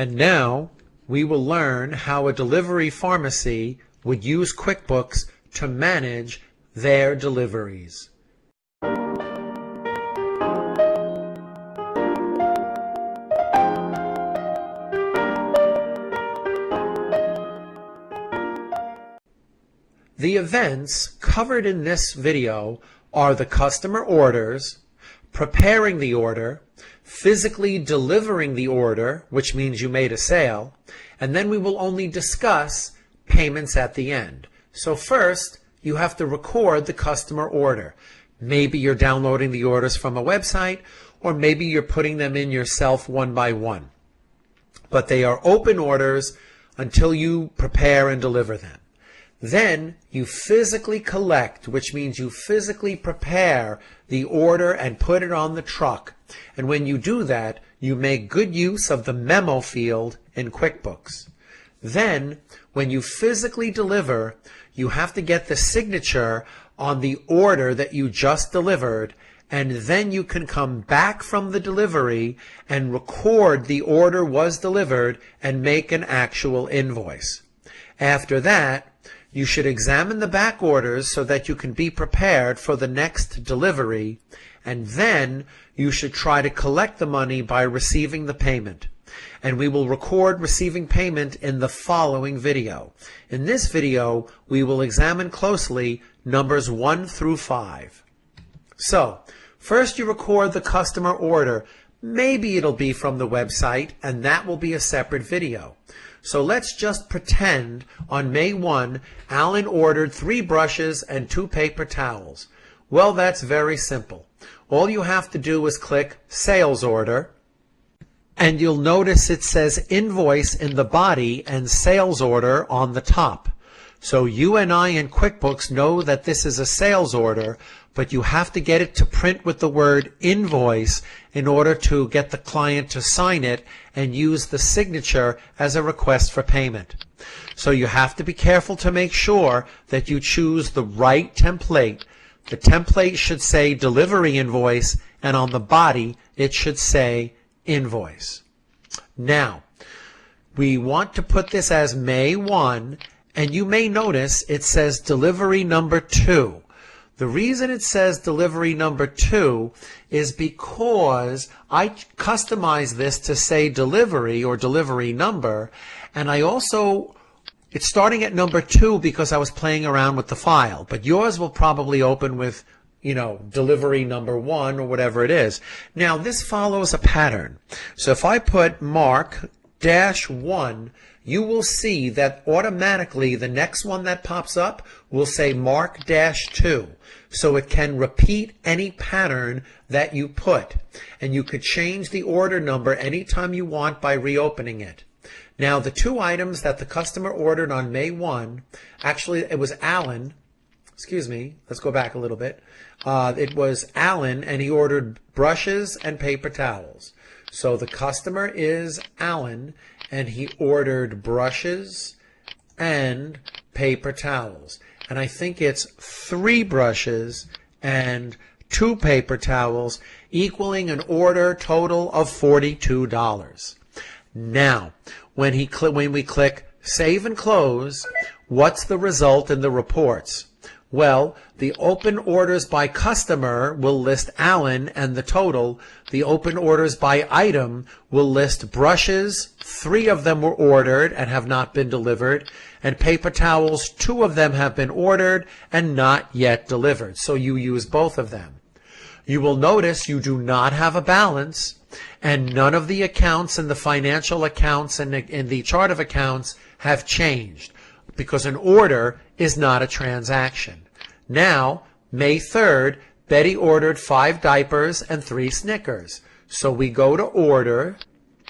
And now we will learn how a delivery pharmacy would use QuickBooks to manage their deliveries. The events covered in this video are the customer orders, preparing the order, physically delivering the order, which means you made a sale, and then we will only discuss payments at the end. So first, you have to record the customer order. Maybe you're downloading the orders from a website, or maybe you're putting them in yourself one by one. But they are open orders until you prepare and deliver them. Then you physically collect, which means you physically prepare the order and put it on the truck. And when you do that, you make good use of the memo field in QuickBooks. Then, when you physically deliver, you have to get the signature on the order that you just delivered, and then you can come back from the delivery and record the order was delivered and make an actual invoice. After that, you should examine the back orders so that you can be prepared for the next delivery, and then you should try to collect the money by receiving the payment. And we will record receiving payment in the following video. In this video, we will examine closely numbers 1 through 5. So, first you record the customer order. Maybe it'll be from the website, and that will be a separate video. So let's just pretend on May 1, Alan ordered 3 brushes and 2 paper towels. Well, that's very simple. All you have to do is click Sales Order, and you'll notice it says Invoice in the body and Sales Order on the top. So you and I in QuickBooks know that this is a sales order, but you have to get it to print with the word invoice in order to get the client to sign it and use the signature as a request for payment. So you have to be careful to make sure that you choose the right template. The template should say delivery invoice, and on the body it should say invoice. Now, we want to put this as May 1, and you may notice it says delivery number 2. The reason it says delivery number 2 is because I customized this to say delivery or delivery number, and I also, it's starting at number 2 because I was playing around with the file, but yours will probably open with, delivery number 1 or whatever it is. Now this follows a pattern. So if I put Mark -1, you will see that automatically the next one that pops up will say Mark -2. So it can repeat any pattern that you put. And you could change the order number anytime you want by reopening it. Now the 2 items that the customer ordered on May 1, actually it was Alan, let's go back a little bit. It was Alan, and he ordered brushes and paper towels. So the customer is Alan, and he ordered brushes and paper towels. And I think it's 3 brushes and 2 paper towels, equaling an order total of $42. Now, when we click Save and Close, what's the result in the reports? Well, the open orders by customer will list Alan and the total. The open orders by item will list brushes. 3 of them were ordered and have not been delivered. And paper towels, 2 of them have been ordered and not yet delivered. So you use both of them. You will notice you do not have a balance, and none of the accounts in the financial accounts and in the chart of accounts have changed, because an order is not a transaction. Now, May 3rd, Betty ordered 5 diapers and 3 Snickers. So we go to order,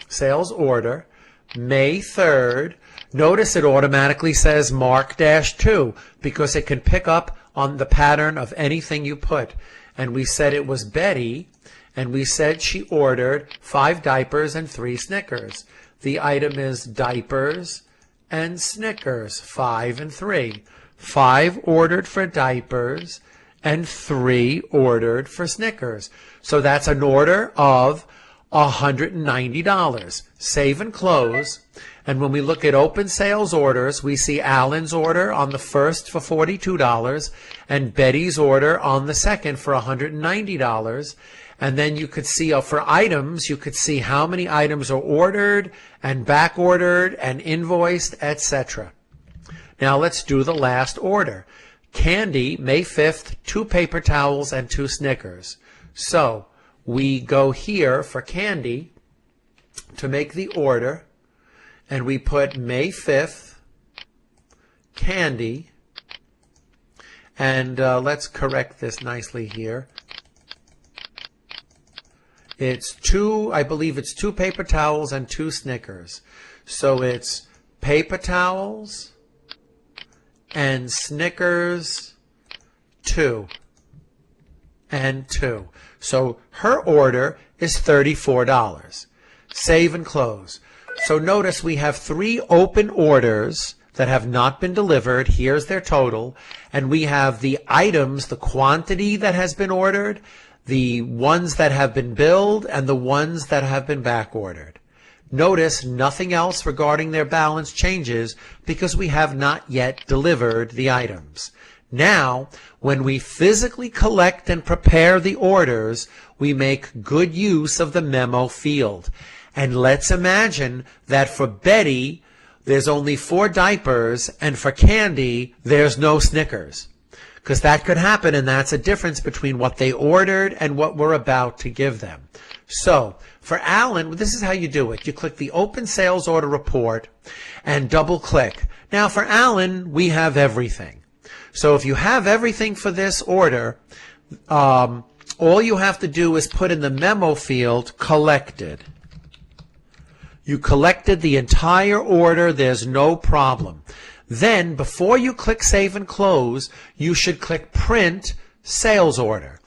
sales order, May 3rd. Notice it automatically says Mark -2 because it can pick up on the pattern of anything you put. And we said it was Betty, and we said she ordered 5 diapers and 3 Snickers. The item is diapers and Snickers, 5 and 3. 5 ordered for diapers and 3 ordered for Snickers. So that's an order of $190. Save and close. And when we look at open sales orders, we see Alan's order on the first for $42 and Betty's order on the second for $190. And then you could see for items, you could see how many items are ordered and back ordered and invoiced, etc. Now let's do the last order. Candy, May 5th, 2 paper towels and 2 Snickers. So we go here for Candy to make the order, and we put May 5th, Candy, and let's correct this nicely here. It's 2, I believe it's 2 paper towels and 2 Snickers. So it's paper towels and Snickers 2 and 2. So her order is $34. Save and close. So notice we have 3 open orders that have not been delivered. Here's their total. And we have the items, the quantity that has been ordered, the ones that have been billed, and the ones that have been back ordered. Notice nothing else regarding their balance changes because we have not yet delivered the items. Now, when we physically collect and prepare the orders, we make good use of the memo field. And let's imagine that for Betty, there's only 4 diapers, and for Candy, there's no Snickers. Because that could happen, and that's a difference between what they ordered and what we're about to give them. So, for Alan, this is how you do it. You click the Open Sales Order Report and double-click. Now, for Alan, we have everything. So if you have everything for this order, all you have to do is put in the memo field, collected. You collected the entire order, there's no problem. Then, before you click Save and Close, you should click Print Sales Order.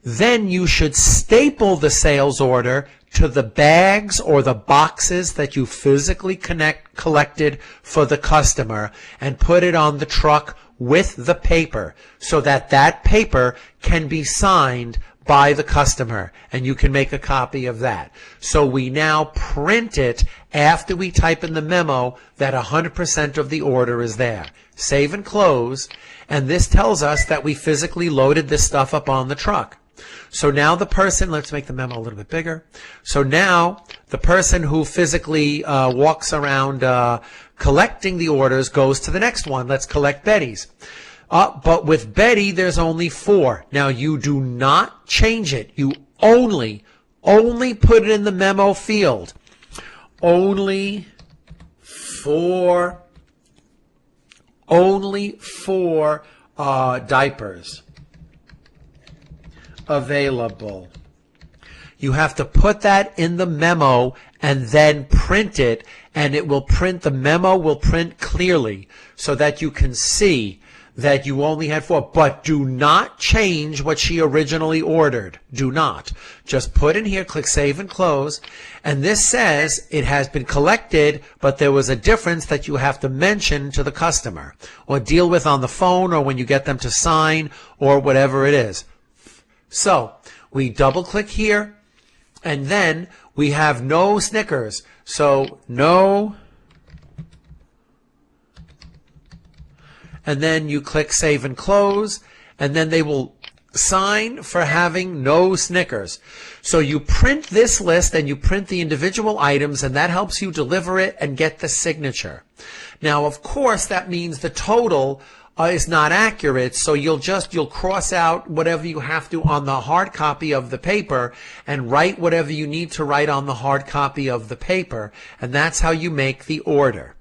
Then you should staple the sales order to the bags or the boxes that you physically collected for the customer and put it on the truck with the paper so that that paper can be signed by the customer, and you can make a copy of that. So we now print it after we type in the memo that 100% of the order is there. Save and close, and this tells us that we physically loaded this stuff up on the truck. So now the person, let's make the memo a little bit bigger. So now the person who physically walks around collecting the orders goes to the next one. Let's collect Betty's. But with Betty, there's only 4. Now, you do not change it. You only put it in the memo field. Only for diapers available. You have to put that in the memo and then print it, and it will print, the memo will print clearly so that you can see that you only had 4, but do not change what she originally ordered. Do not. Just put in here, click Save and Close, and this says it has been collected, but there was a difference that you have to mention to the customer or deal with on the phone or when you get them to sign or whatever it is. So we double click here, and then we have no Snickers. So no, and then you click Save and Close, and then they will sign for having no Snickers. So you print this list and you print the individual items, and that helps you deliver it and get the signature. Now, of course, that means the total is not accurate, so you'll cross out whatever you have to on the hard copy of the paper and write whatever you need to write on the hard copy of the paper, and that's how you make the order.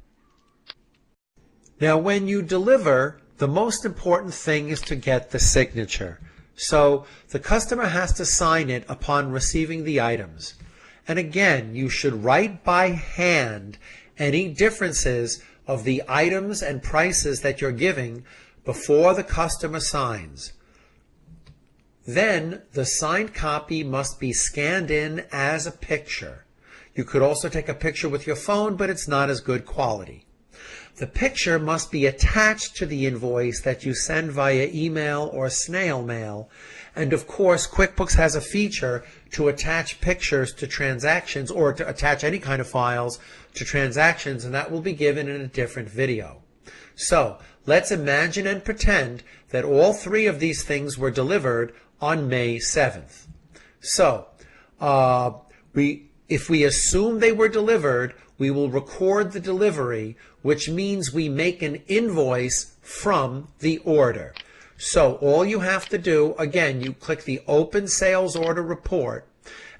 Now, when you deliver, the most important thing is to get the signature. So the customer has to sign it upon receiving the items. And again, you should write by hand any differences of the items and prices that you're giving before the customer signs. Then the signed copy must be scanned in as a picture. You could also take a picture with your phone, but it's not as good quality. The picture must be attached to the invoice that you send via email or snail mail, And of course, QuickBooks has a feature to attach pictures to transactions or to attach any kind of files to transactions, and that will be given in a different video. So let's imagine and pretend that all three of these things were delivered on May 7th. So if we assume they were delivered, we will record the delivery, which means we make an invoice from the order. So all you have to do, again, you click the Open Sales Order Report,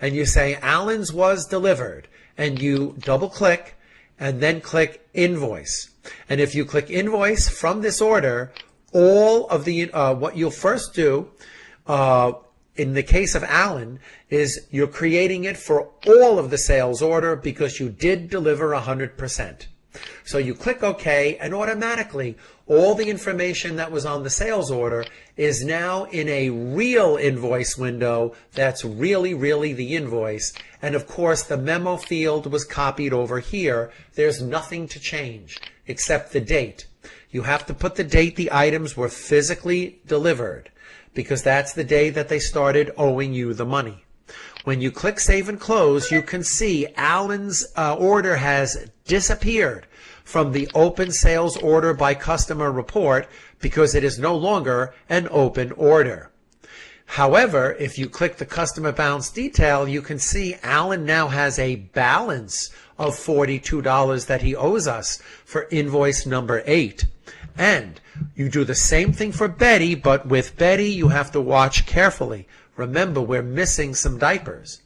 and you say Allen's was delivered, and you double click, and then click Invoice. And if you click Invoice from this order, all of the, what you'll first do, in the case of Allen, is you're creating it for all of the sales order because you did deliver 100%. So you click OK, and automatically all the information that was on the sales order is now in a real invoice window that's really the invoice. And of course, the memo field was copied over here. There's nothing to change except the date. You have to put the date the items were physically delivered, because that's the day that they started owing you the money. When you click Save and Close, you can see Allen's order has disappeared from the Open Sales Order by Customer report because it is no longer an open order. However, if you click the Customer Balance Detail, you can see Allen now has a balance of $42 that he owes us for invoice number 8. And you do the same thing for Betty, but with Betty you have to watch carefully. Remember, we're missing some diapers.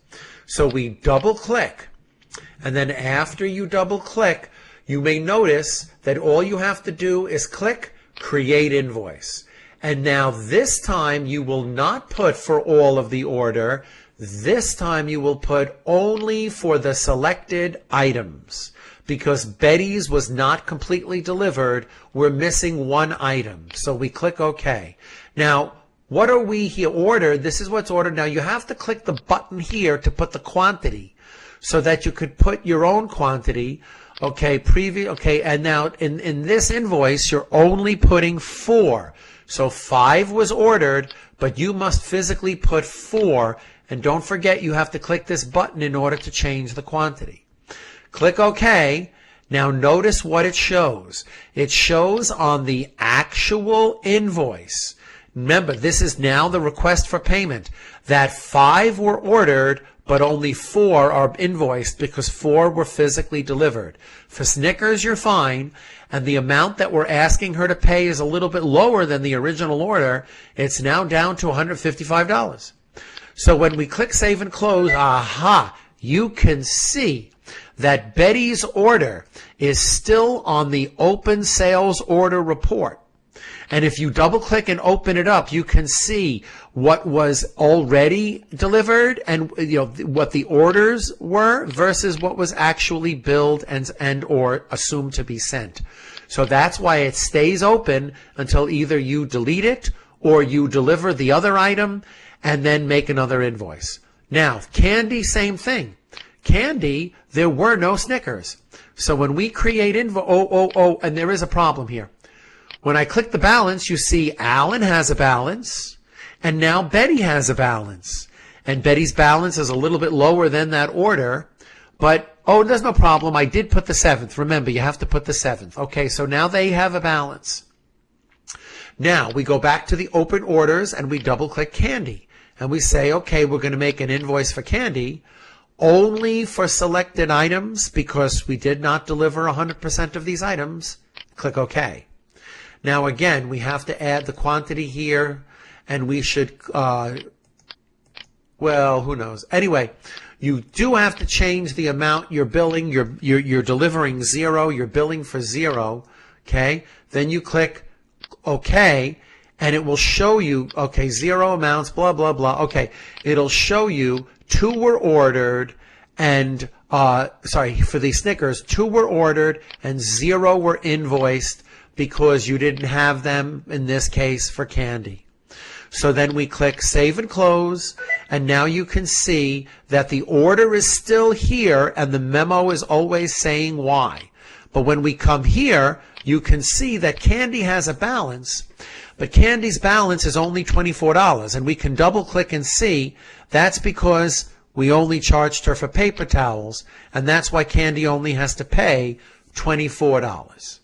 So we double click, and then after you double click, you may notice that all you have to do is click Create Invoice. And now this time you will not put for all of the order. This time you will put only for the selected items. Because Betty's was not completely delivered, we're missing one item. So we click OK. Now, what are we here ordered? This is what's ordered. Now you have to click the button here to put the quantity so that you could put your own quantity. Okay, okay, and now in this invoice, you're only putting 4. So 5 was ordered, but you must physically put 4. And don't forget, you have to click this button in order to change the quantity. Click OK. Now notice what it shows. It shows on the actual invoice. Remember, this is now the request for payment, that 5 were ordered, but only 4 are invoiced because 4 were physically delivered. For Snickers, you're fine, and the amount that we're asking her to pay is a little bit lower than the original order. It's now down to $155. So when we click Save and Close, aha, you can see that Betty's order is still on the Open Sales Order Report. And if you double click and open it up, you can see what was already delivered and what the orders were versus what was actually billed and or assumed to be sent. So that's why it stays open until either you delete it or you deliver the other item and then make another invoice. Now, Candy, same thing. Candy, there were no Snickers. So when we create and there is a problem here. When I click the balance, you see Allen has a balance, and now Betty has a balance. And Betty's balance is a little bit lower than that order, but, oh, there's no problem. I did put the 7th. Remember, you have to put the 7th. Okay, so now they have a balance. Now, we go back to the open orders, and we double-click Candy. And we say, okay, we're going to make an invoice for Candy, only for selected items, because we did not deliver 100% of these items. Click OK. Now again, we have to add the quantity here, and we should, well, who knows. Anyway, you do have to change the amount you're billing. You're delivering 0. You're billing for 0. Okay. Then you click OK, and it will show you, okay, 0 amounts, blah, blah, blah. Okay. It'll show you 2 were ordered and, sorry, for the Snickers, 2 were ordered and 0 were invoiced, because you didn't have them, in this case, for Candy. So then we click Save and Close, and now you can see that the order is still here, and the memo is always saying why. But when we come here, you can see that Candy has a balance, but Candy's balance is only $24, and we can double click and see that's because we only charged her for paper towels, and that's why Candy only has to pay $24.